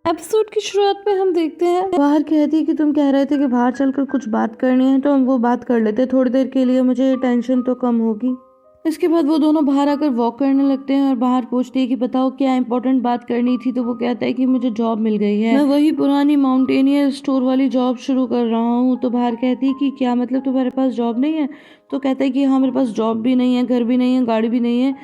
Episode की शुरुआत में हम देखते हैं बाहर कहती है कि तुम कह रहे थे कि बाहर चलकर कुछ बात करनी है, तो हम वो बात कर लेते थोड़ी देर के लिए, मुझे टेंशन तो कम होगी। इसके बाद वो दोनों बाहर आकर वॉक करने लगते हैं और बाहर पूछती है कि बताओ क्या इंपॉर्टेंट बात करनी थी। तो वो कहता है कि मुझे जॉब मिल गई है, मैं वही पुरानी माउंटेनियर स्टोर वाली जॉब शुरू कर रहा हूँ। तो बाहर कहती है कि क्या मतलब तुम्हारे पास जॉब नहीं है। तो कहता है कि हाँ, मेरे पास जॉब भी नहीं है, घर भी नहीं है, गाड़ी भी नहीं है,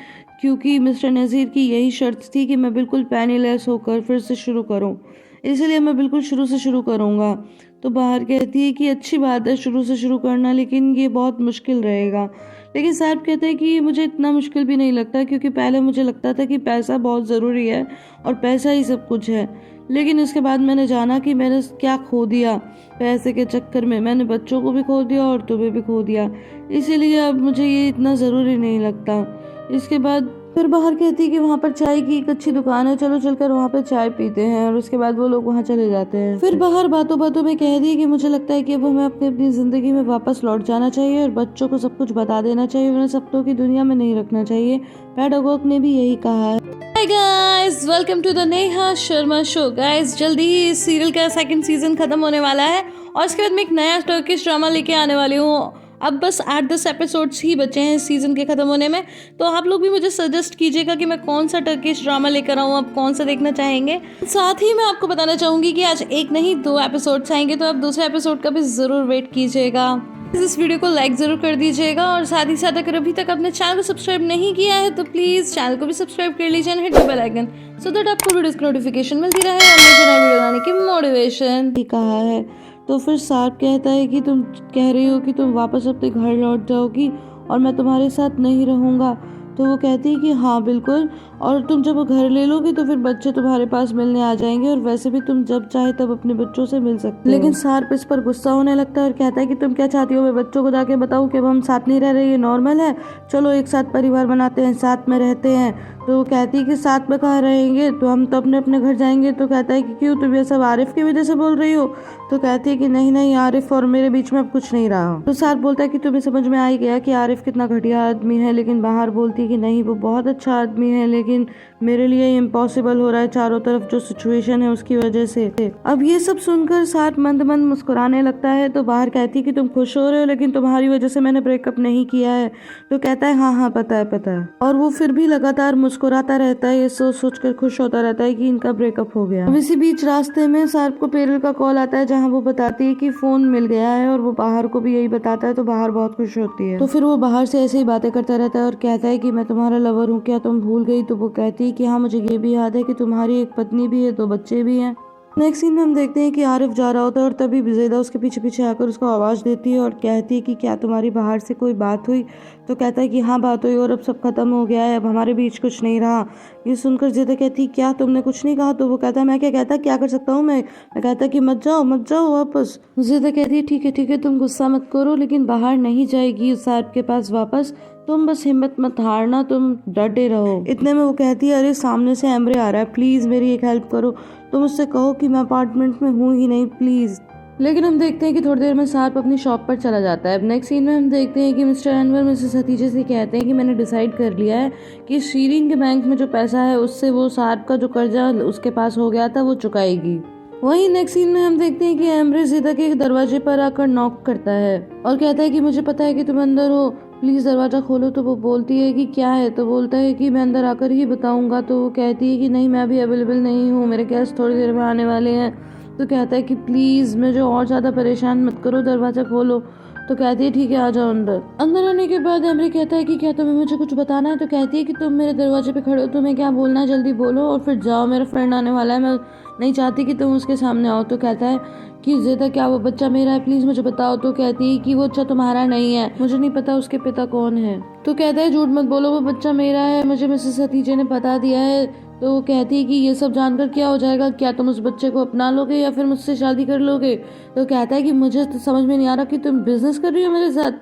क्योंकि मिस्टर नज़ीर की यही शर्त थी कि मैं बिल्कुल पेनीलेस होकर फिर से शुरू करूँ, इसलिए मैं बिल्कुल शुरू से शुरू करूँगा। तो बाहर कहती है कि अच्छी बात है शुरू से शुरू करना, लेकिन ये बहुत मुश्किल रहेगा। लेकिन साहब कहते हैं कि मुझे इतना मुश्किल भी नहीं लगता, क्योंकि पहले मुझे लगता था कि पैसा बहुत ज़रूरी है और पैसा ही सब कुछ है, लेकिन इसके बाद मैंने जाना कि मैंने क्या खो दिया पैसे के चक्कर में। मैंने बच्चों को भी खो दिया और तुम्हें भी खो दिया, इसीलिए अब मुझे ये इतना ज़रूरी नहीं लगता। इसके बाद फिर बाहर कहती है कि वहाँ पर चाय की एक अच्छी दुकान है, चलो चलकर वहाँ पर चाय पीते हैं। और उसके बाद वो लोग वहाँ चले जाते हैं। फिर बाहर बातों बातों में कह दी कि मुझे लगता है कि अब हमें अपनी जिंदगी में वापस लौट जाना चाहिए और बच्चों को सब कुछ बता देना चाहिए, उन्हें सपनों की दुनिया में नहीं रखना चाहिए। पेडागोग ने भी यही कहा है। Hi guys, welcome to the Neha Sharma show. Guys, जल्दी ही इस सीरियल का सेकंड सीजन खत्म होने वाला है और इसके बाद मैं एक नया टर्किश ड्रामा लेके आने वाली हूँ। अब बस 8-10 एपिसोड्स ही बचे हैं इस सीजन के खत्म होने में, तो आप लोग भी मुझे सजेस्ट कीजिएगा कि मैं कौन सा टर्किश ड्रामा लेकर आऊँ, आप कौन सा देखना चाहेंगे। साथ ही मैं आपको बताना चाहूंगी कि आज एक नहीं 2 एपिसोड्स आएंगे, तो आप दूसरे एपिसोड का भी जरूर वेट कीजिएगा। इस वीडियो को लाइक जरूर कर दीजिएगा और साथ ही साथ अगर अभी तक अपने चैनल को सब्सक्राइब नहीं किया है तो प्लीज चैनल को भी सब्सक्राइब कर लीजिए and hit the bell icon, so that आपको वीडियोस की नोटिफिकेशन मिलती रहे और मुझे नई वीडियो बनाने की मोटिवेशन भी कहा है। तो फिर सार्प कहता है कि तुम कह रही हो कि तुम वापस अपने घर लौट जाओगी और मैं तुम्हारे साथ नहीं रहूँगा। तो वो कहती है कि हाँ बिल्कुल, और तुम जब घर ले लोगी तो फिर बच्चे तुम्हारे पास मिलने आ जाएंगे और वैसे भी तुम जब चाहे तब अपने बच्चों से मिल सकते हो। लेकिन सार्प इस पर गुस्सा होने लगता है और कहता है कि तुम क्या चाहती हो, मैं बच्चों को जाके बताऊँ कि अब हम साथ नहीं रह रहे, ये नॉर्मल है, चलो एक साथ परिवार बनाते हैं, साथ में रहते हैं। तो वो कहती है कि साथ में कहाँ रहेंगे, तो हम तो अपने अपने घर जाएंगे। तो कहता है कि क्यों, तुम ये सब आरिफ की वजह से बोल रही हो। तो कहती है कि नहीं नहीं, आरिफ और मेरे बीच में अब कुछ नहीं रहा। तो सार्प बोलता है कि तुम्हें समझ में आ ही गया कि आरिफ कितना घटिया आदमी है, लेकिन बाहर बोलती है कि नहीं, वो बहुत अच्छा आदमी है, लेकिन मेरे लिए इम्पॉसिबल हो रहा है चारों तरफ जो सिचुएशन है उसकी वजह से। अब ये सब सुनकर सार्प मंद मंद मुस्कुराने लगता है। तो बाहर कहती है कि तुम खुश हो रहे हो, लेकिन तुम्हारी वजह से मैंने ब्रेकअप नहीं किया है। तो कहता है हाँ हाँ पता है पता है, और वो फिर भी लगातार मुस्कुराता रहता है, ये सोच सोच कर खुश होता रहता है कि इनका ब्रेकअप हो गया। अब इसी बीच रास्ते में सार्प को पेरल का कॉल आता है, जहाँ वो बताती है कि फोन मिल गया है और वो बाहर को भी यही बताता है। तो बाहर बहुत खुश होती है। तो फिर वो बाहर से ऐसे ही बातें करता रहता है और कहता है कि मैं तुम्हारा लवर हूँ, क्या तुम भूल गई। तो वो कहती है कि हाँ मुझे ये भी याद है कि तुम्हारी एक पत्नी भी है, 2 बच्चे भी हैं। नेक्स्ट सीन में हम देखते हैं कि आरिफ जा रहा होता है और तभी ज़ेदा उसके पीछे पीछे आकर उसको आवाज़ देती है और कहती है कि क्या तुम्हारी बाहर से कोई बात हुई। तो कहता है कि हाँ बात हुई और अब सब खत्म हो गया है, अब हमारे बीच कुछ नहीं रहा। ये सुनकर ज़ेदा कहती क्या तुमने कुछ नहीं कहा। तो वो कहता है मैं क्या कहता, क्या कर सकता हूँ मैं कहता कि मत जाओ वापस। ज़ेदा कहती है ठीक है तुम गुस्सा मत करो, लेकिन बाहर नहीं जाएगी उस साहब के पास वापस, तुम बस हिम्मत मत हारना, तुम डटे रहो। इतने में वो कहती है अरे सामने से एमरे आ रहा है, प्लीज मेरी एक हेल्प करो, तुम उससे कहो कि मैं अपार्टमेंट में हूँ ही नहीं प्लीज। लेकिन हम देखते हैं कि थोड़ी देर में सार्प अपनी शॉप पर चला जाता है। अब नेक्स्ट सीन में हम देखते हैं कि मिस्टर अनवर मिसेस हतीजे से कहते हैं कि मैंने डिसाइड कर लिया है कि शीरीन के बैंक में जो पैसा है उससे वो सार्प का जो कर्जा उसके पास हो गया था वो चुकाएगी। वहीं नेक्स्ट सीन में हम देखते हैं कि एमरे ज़ेदा के दरवाजे पर आकर नॉक करता है और कहता है कि मुझे पता है कि तुम अंदर हो, प्लीज दरवाजा खोलो। तो वो बोलती है कि क्या है। तो बोलता है कि मैं अंदर आकर ही बताऊंगा। तो वो कहती है कि नहीं मैं अभी अवेलेबल नहीं हूँ, मेरे गेस्ट थोड़ी देर में आने वाले हैं। तो कहता है कि प्लीज मुझे और ज्यादा परेशान मत करो, दरवाजा खोलो। तो कहती है ठीक है आ जाओ अंदर। अंदर आने के बाद एमरे कहता है कि क्या तुम्हें मुझे कुछ बताना है। तो कहती है कि तुम मेरे दरवाजे पे खड़े हो, तुम्हें क्या बोलना है जल्दी बोलो और फिर जाओ, मेरा फ्रेंड आने वाला है, मैं नहीं चाहती कि तुम उसके सामने आओ। तो कहता है कि ज़ेदा क्या वो बच्चा मेरा है, प्लीज मुझे बताओ। तो कहती है कि वो बच्चा तुम्हारा नहीं है, मुझे नहीं पता उसके पिता कौन है। तो कहता है झूठ मत बोलो, वो बच्चा मेरा है, मुझे मिसेस हतीजे ने बता दिया है। तो वो कहती है कि ये सब जानकर क्या हो जाएगा, क्या तुम उस बच्चे को अपना लोगे या फिर मुझसे शादी कर लोगे। तो कहता है कि मुझे तो समझ में नहीं आ रहा कि तुम बिजनेस कर रही हो मेरे साथ।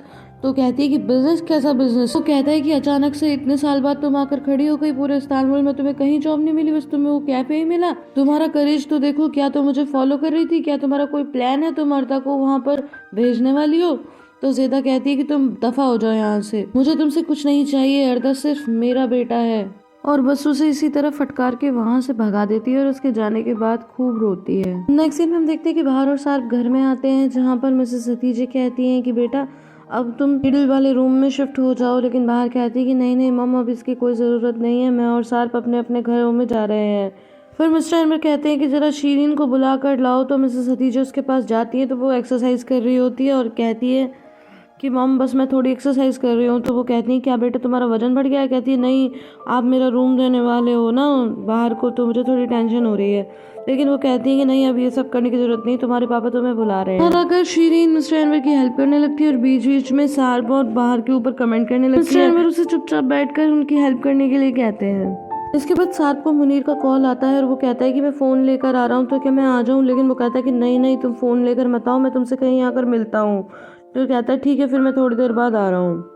तो कहती है कि बिजनेस, कैसा बिजनेस। तो कहता है कि अचानक से इतने साल बाद तुम आकर खड़ी हो गई पूरे इस्तांबुल में, तुम्हें कहीं जॉब नहीं मिली, बस तुम्हें वो कैफे ही मिला। तुम्हारा करेज तो देखो, क्या तुम मुझे फॉलो कर रही थी, क्या तुम्हारा कोई प्लान है, तुम अर्ता को वहाँ पर भेजने वाली हो। तो ज़ेदा कहती है कि तुम दफा हो जाओ यहाँ से, मुझे तुमसे कुछ नहीं चाहिए, अर्ता सिर्फ मेरा बेटा है। और बस उसे इसी तरह फटकार के वहाँ से भगा देती है और उसके जाने के बाद खूब रोती है। नेक्स्ट सीन में हम देखते हैं कि बाहर और सार्प घर में आते हैं, जहाँ पर मिसेस हतीजे कहती हैं कि बेटा अब तुम मिडिल वाले रूम में शिफ्ट हो जाओ, लेकिन बाहर कहती है कि नहीं नहीं मम, अब इसकी कोई ज़रूरत नहीं है, मैं और सार्प अपने अपने घरों में जा रहे हैं। फिर मिस्टर एनवर कहते हैं कि जरा शीरीन को बुला कर लाओ, तो मिसेस हतीजे उसके पास जाती है, तो वो एक्सरसाइज कर रही होती है और कहती है कि मम बस मैं थोड़ी एक्सरसाइज कर रही हूँ। तो वो कहती है क्या बेटा तुम्हारा वजन बढ़ गया है? कहती है नहीं, आप मेरा रूम देने वाले हो ना बाहर को, तो मुझे थोड़ी टेंशन हो रही है। लेकिन वो कहती है कि नहीं, अब ये सब करने की जरूरत नहीं, तुम्हारे पापा तुम्हें बुला रहे हैं। और अगर शीरीन मिस्टर एनवर की हेल्प करने लगती है और बीच बीच में सार्प और बाहर के ऊपर कमेंट करने लगती है, मिस्टर एनवर उसे चुपचाप बैठकर उनकी हेल्प करने के लिए कहते हैं। इसके बाद सार्प को मुनीर का कॉल आता है और वो कहता है कि मैं फ़ोन लेकर आ रहा हूँ, तो क्या मैं आ जाऊँ? लेकिन वो कहता है कि नहीं नहीं, तुम फ़ोन लेकर मत आओ, मैं तुमसे कहीं आकर मिलता हूँ। तो कहता है ठीक है, फिर मैं थोड़ी देर बाद आ रहा हूँ।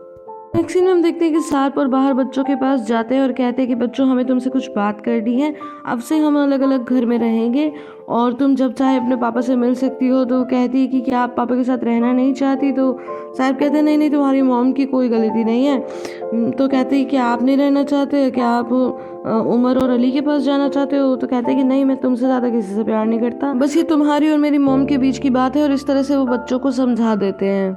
नेक्स्ट सीन में हम देखते हैं कि सार्प और बाहर बच्चों के पास जाते हैं और कहते हैं कि बच्चों हमें तुमसे कुछ बात करनी है, अब से हम अलग अलग घर में रहेंगे और तुम जब चाहे अपने पापा से मिल सकती हो। तो कहती है कि क्या आप पापा के साथ रहना नहीं चाहती? तो सार्प कहते हैं नहीं नहीं, तुम्हारी मॉम की कोई गलती नहीं है। तो कहते हैं कि आप नहीं रहना चाहते, क्या आप उमर और अली के पास जाना चाहते हो? तो कहते हैं कि नहीं, मैं तुमसे ज़्यादा किसी से प्यार नहीं करता, बस ये तुम्हारी और मेरी मॉम के बीच की बात है। और इस तरह से वो बच्चों को समझा देते हैं।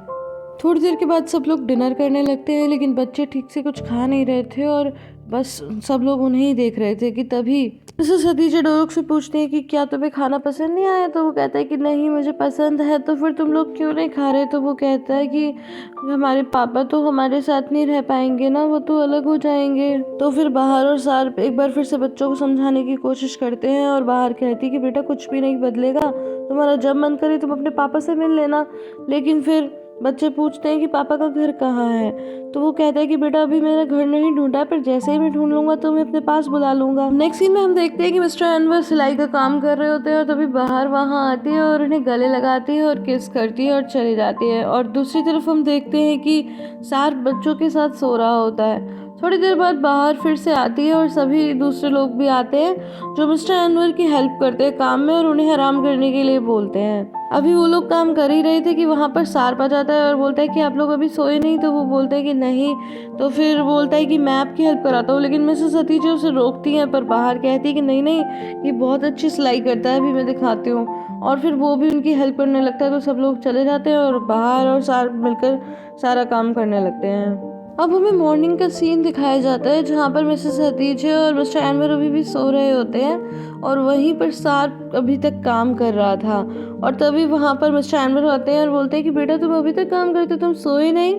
थोड़ी देर के बाद सब लोग डिनर करने लगते हैं, लेकिन बच्चे ठीक से कुछ खा नहीं रहे थे और बस सब लोग उन्हें ही देख रहे थे कि तभी मिसेस हतीजे डोरक से पूछती है कि क्या तुम्हें खाना पसंद नहीं आया? तो वो कहता है कि नहीं, मुझे पसंद है। तो फिर तुम लोग क्यों नहीं खा रहे? तो वो कहता है कि हमारे पापा तो हमारे साथ नहीं रह पाएंगे ना, वो तो अलग हो जाएंगे। तो फिर बाहर और सार्प एक बार फिर से बच्चों को समझाने की कोशिश करते हैं और बाहर कहती है कि बेटा कुछ भी नहीं बदलेगा, तुम्हारा जब मन करे तुम अपने पापा से मिल लेना। लेकिन फिर बच्चे पूछते हैं कि पापा का घर कहाँ है? तो वो कहता है कि बेटा अभी मेरा घर नहीं ढूंढा, पर जैसे ही मैं ढूंढ लूंगा तो मैं अपने पास बुला लूंगा। नेक्स्ट सीन में हम देखते हैं कि मिस्टर एनवर सिलाई का काम कर रहे होते हैं और तभी बाहर वहाँ आती है और उन्हें गले लगाती है और किस करती है और चली जाती है। और दूसरी तरफ हम देखते हैं कि सार्प बच्चों के साथ सो रहा होता है। थोड़ी देर बाद बाहर फिर से आती है और सभी दूसरे लोग भी आते हैं जो मिस्टर एनवर की हेल्प करते हैं काम में और उन्हें आराम करने के लिए बोलते हैं। अभी वो लोग काम कर ही रहे थे कि वहाँ पर सार्प आ जाता है और बोलता है कि आप लोग अभी सोए नहीं? तो वो बोलते हैं कि नहीं। तो फिर बोलता है कि मैं आपकी हेल्प कराता हूँ, लेकिन मिसेस हतीजे उसे रोकती हैं, पर बाहर कहती है कि नहीं नहीं, ये बहुत अच्छी सिलाई करता है, अभी मैं दिखाती हूँ। और फिर वो भी उनकी हेल्प करने लगता है। तो सब लोग चले जाते हैं और बाहर और सार्प मिलकर सारा काम करने लगते हैं। अब हमें मॉर्निंग का सीन दिखाया जाता है, जहाँ पर मिसेस हतीजे और मिस्टर एनवर अभी भी सो रहे होते हैं और वहीं पर सार्प अभी तक काम कर रहा था। और तभी वहाँ पर मिस्टर एनवर आते हैं और बोलते हैं कि बेटा तुम अभी तक काम करते, तुम सोए नहीं?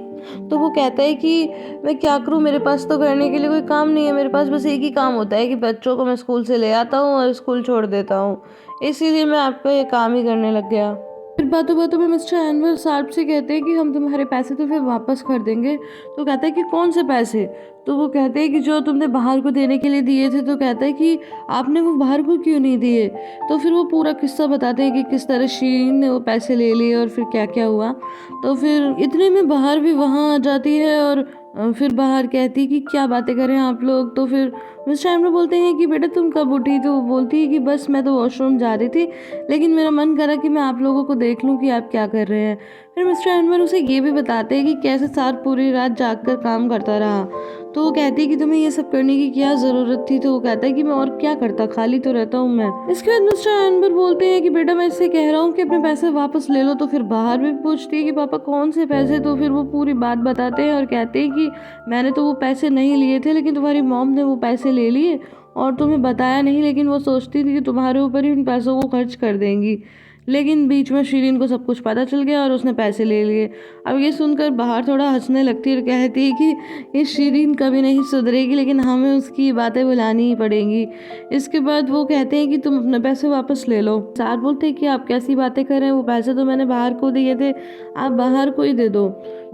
तो वो कहता है कि मैं क्या करूँ, मेरे पास तो करने के लिए कोई काम नहीं है, मेरे पास बस एक ही काम होता है कि बच्चों को मैं स्कूल से ले आता हूँ और स्कूल छोड़ देता हूँ, इसीलिए मैं आपका ये काम ही करने लग गया। फिर बातों बातों में मिस्टर एनवर सार्प से कहते हैं कि हम तुम्हारे पैसे तो फिर वापस कर देंगे। तो कहता है कि कौन से पैसे? तो वो कहते हैं कि जो तुमने बाहर को देने के लिए दिए थे। तो कहता है कि आपने वो बाहर को क्यों नहीं दिए? तो फिर वो पूरा किस्सा बताते हैं कि किस तरह शीरीन ने वो पैसे ले लिए और फिर क्या क्या हुआ। तो फिर इतने में बाहर भी वहाँ आ जाती है और फिर बाहर कहती कि क्या बातें करें आप लोग। तो फिर मिस्टर एनवर बोलते हैं कि बेटा तुम कब उठी? तो वो बोलती है कि बस मैं तो वॉशरूम जा रही थी, लेकिन मेरा मन करा कि मैं आप लोगों को देख लूं कि आप क्या कर रहे हैं। फिर मिस्टर एनवर उसे ये भी बताते हैं कि कैसे सार्प पूरी रात जागकर काम करता रहा। तो वो कहती है कि तुम्हें ये सब करने की क्या ज़रूरत थी? तो वो कहता है कि मैं और क्या करता, खाली तो रहता हूँ मैं। इसके बाद मिस्टर एनवर बोलते हैं कि बेटा मैं इससे कह रहा हूँ कि अपने पैसे वापस ले लो। तो फिर बाहर भी पूछती है कि पापा कौन से पैसे? तो फिर वो पूरी बात बताते हैं और कहते हैं कि मैंने तो वो पैसे नहीं लिए थे, लेकिन तुम्हारी मॉम ने वो पैसे ले लिए और तुम्हें बताया नहीं, लेकिन वो सोचती थी कि तुम्हारे ऊपर ही उन पैसों को खर्च कर देंगी। लेकिन बीच में शीरीन को सब कुछ पता चल गया और उसने पैसे ले लिए। अब ये सुनकर बाहर थोड़ा हंसने लगती है और कहती है कि ये शीरीन कभी नहीं सुधरेगी, लेकिन हमें उसकी बातें बुलानी ही पड़ेंगी। इसके बाद वो कहते हैं कि तुम अपने पैसे वापस ले लो। सार बोलते हैं कि आप कैसी बातें कर रहे हैं, वो पैसे तो मैंने बाहर को दिए थे, आप बाहर को ही दे दो।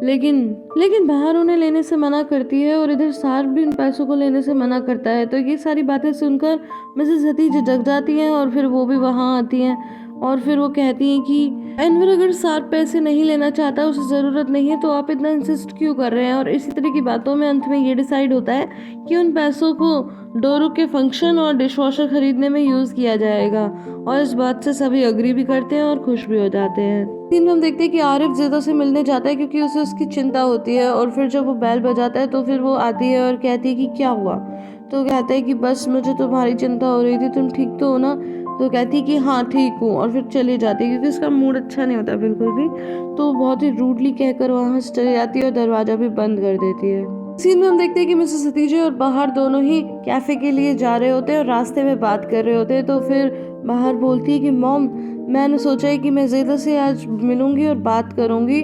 लेकिन बाहर उन्हें लेने से मना करती है और इधर सार भी उन पैसों को लेने से मना करता है। तो ये सारी बातें सुनकर मिसेस हतीजे जग जाती हैं और फिर वो भी वहाँ आती हैं और फिर वो कहती हैं कि एनवर अगर सार्प पैसे नहीं लेना चाहता, उसे ज़रूरत नहीं है, तो आप इतना इंसिस्ट क्यों कर रहे हैं? और इसी तरह की बातों में अंत में ये डिसाइड होता है कि उन पैसों को डोरू के फंक्शन और डिशवॉशर खरीदने में यूज़ किया जाएगा। और इस बात से सभी अग्री भी करते हैं और खुश भी हो जाते हैं। दिन में हम देखते हैं कि आरिफ ज़ेदा से मिलने जाता है क्योंकि उसे उसकी चिंता होती है। और फिर जब वो बैल बजाता है तो फिर वो आती है और कहती है कि क्या हुआ? तो कहता है कि बस मुझे तुम्हारी चिंता हो रही थी, तुम ठीक तो हो ना। तो कहती है कि हाँ ठीक हूँ, और फिर चली जाती है क्योंकि उसका मूड अच्छा नहीं होता बिल्कुल भी। तो बहुत ही रूडली कहकर वहाँ से चली जाती है और दरवाज़ा भी बंद कर देती है। सीन में हम देखते हैं कि मिसेस सतीजा और बाहर दोनों ही कैफे के लिए जा रहे होते हैं और रास्ते में बात कर रहे होते हैं। तो फिर बाहर बोलती है कि मॉम, मैंने सोचा है कि मैं ज़ेदा से आज मिलूंगी और बात करूंगी,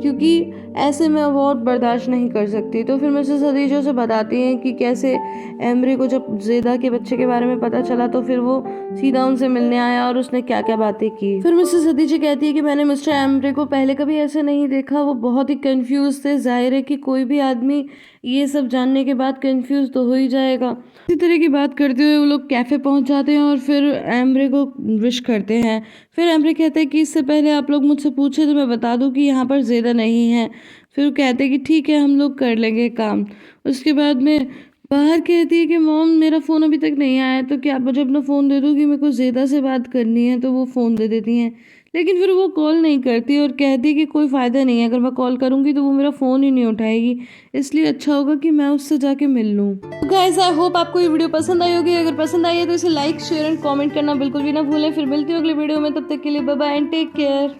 क्योंकि ऐसे मैं अब और बर्दाश्त नहीं कर सकती। तो फिर मिसेस खदीजा से बताती हैं कि कैसे एमरे को जब ज़ेदा के बच्चे के बारे में पता चला तो फिर वो सीधा उनसे मिलने आया और उसने क्या क्या बातें की। फिर मिसेस खदीजा कहती है कि मैंने मिस्टर एमरे को पहले कभी ऐसे नहीं देखा, वो बहुत ही कंफ्यूज थे। जाहिर है कि कोई भी आदमी ये सब जानने के बाद कंफ्यूज तो हो ही जाएगा। इसी तरह की बात करते हुए वो लोग कैफे पहुंच जाते हैं और फिर एमरे को विश करते हैं। फिर एमरे कहते हैं कि इससे पहले आप लोग मुझसे पूछे तो मैं बता दूं कि यहाँ पर ज़ेदा नहीं है। फिर वो कहते हैं कि ठीक है, हम लोग कर लेंगे काम। उसके बाद में बाहर कहती है कि मॉम, मेरा फ़ोन अभी तक नहीं आया है, तो क्या आप मुझे अपना फ़ोन दे दोगी, मेरे को ज़ेदा से बात करनी है। तो वो फ़ोन दे देती हैं, लेकिन फिर वो कॉल नहीं करती और कहती है कि कोई फ़ायदा नहीं है, अगर मैं कॉल करूँगी तो वो मेरा फ़ोन ही नहीं उठाएगी, इसलिए अच्छा होगा कि मैं उससे जाके मिल लूँ। गाइस, आई होप आपको ये वीडियो पसंद आई होगी। अगर पसंद आई है तो इसे लाइक, शेयर एंड कमेंट करना बिल्कुल भी ना भूलें। फिर मिलती हूँ अगली वीडियो में, तब तक के लिए bye bye and take care.